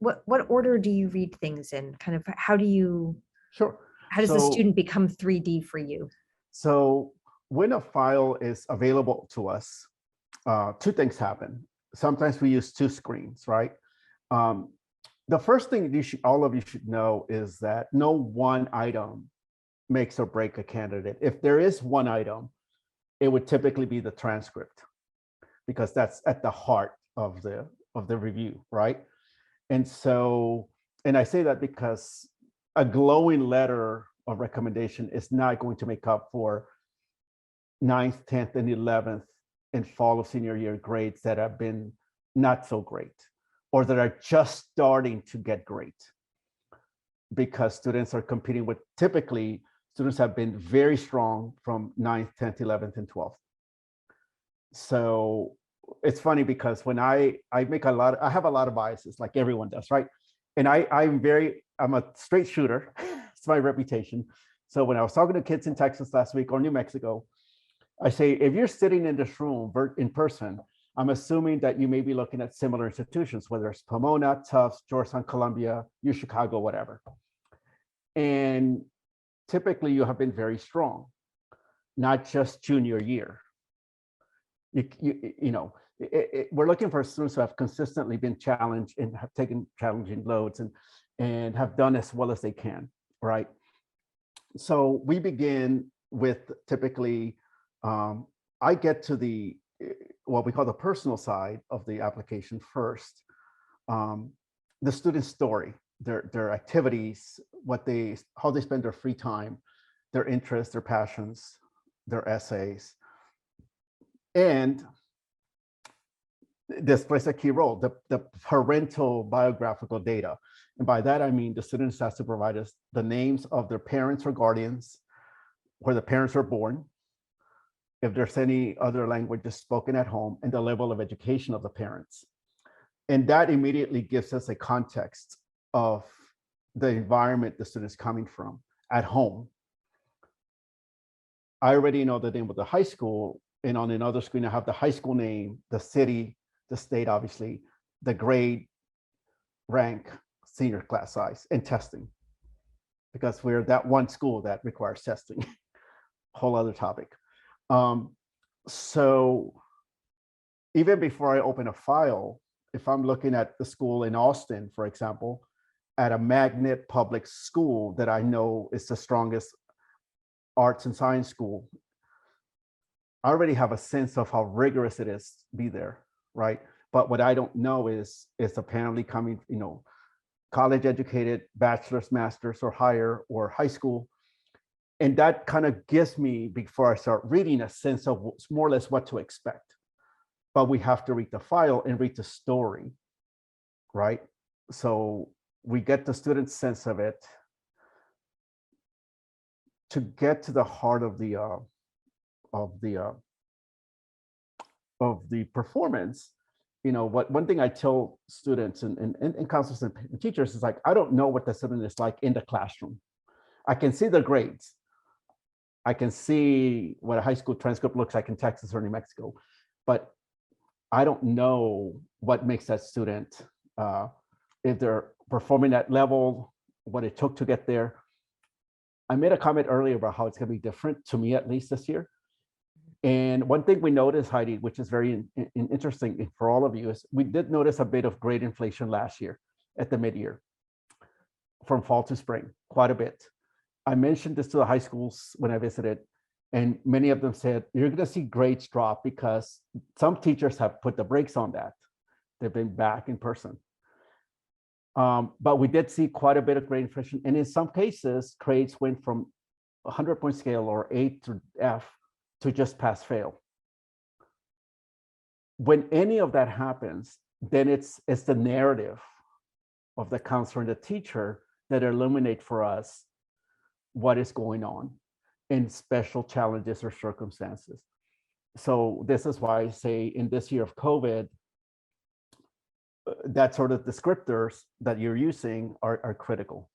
what order do you read things in? Kind of how Sure. does the student become 3D for you? So when a file is available to us, two things happen. Sometimes we use two screens, right? The first thing all of you should know is that no one item makes or break a candidate. If there is one item, it would typically be the transcript, because that's at the heart of the review, right? And so, and I say that because a glowing letter of recommendation is not going to make up for 9th, 10th, and 11th and fall of senior year grades that have been not so great, or that are just starting to get great, because students are competing with, typically, students have been very strong from 9th, 10th, 11th, and 12th. So it's funny because when I have a lot of biases, like everyone does, right? And I'm a straight shooter. It's my reputation. So when I was talking to kids in Texas last week or New Mexico, I say, if you're sitting in this room in person, I'm assuming that you may be looking at similar institutions, whether it's Pomona, Tufts, Georgetown, Columbia, Chicago, whatever. And typically you have been very strong, not just junior year. We're looking for students who have consistently been challenged and have taken challenging loads and have done as well as they can, right? So we begin with typically, I get to what we call the personal side of the application first. The student's story, their activities, how they spend their free time, their interests, their passions, their essays. And this plays a key role, the parental biographical data. And by that, I mean the students has to provide us the names of their parents or guardians, where the parents were born, if there's any other languages spoken at home, and the level of education of the parents. And that immediately gives us a context of the environment the student's coming from at home. I already know the name of the high school, and on another screen, I have the high school name, the city, the state, obviously, the grade, rank, senior class size, and testing, because we're that one school that requires testing. Whole other topic. So even before I open a file, if I'm looking at the school in Austin, for example, at a magnet public school that I know is the strongest arts and science school, I already have a sense of how rigorous it is to be there, right? But what I don't know is apparently coming, college educated, bachelor's, master's, or higher, or high school. And that kind of gives me, before I start reading, a sense of more or less what to expect. But we have to read the file and read the story, right? So we get the student's sense of it to get to the heart of the performance. One thing I tell students and counselors and teachers is, like, I don't know what the student is like in the classroom. I can see the grades. I can see what a high school transcript looks like in Texas or New Mexico, but I don't know what makes that student, if they're performing at level, what it took to get there. I made a comment earlier about how it's going to be different, to me at least, this year. And one thing we noticed, Heidi, which is very interesting for all of you, is we did notice a bit of grade inflation last year at the mid-year, from fall to spring, quite a bit. I mentioned this to the high schools when I visited, and many of them said, you're going to see grades drop because some teachers have put the brakes on that. They've been back in person. But we did see quite a bit of grade inflation. And in some cases, grades went from 100-point scale or A to F to just pass fail. When any of that happens, then it's the narrative of the counselor and the teacher that illuminate for us what is going on in special challenges or circumstances. So this is why I say, in this year of COVID, that sort of descriptors that you're using are critical.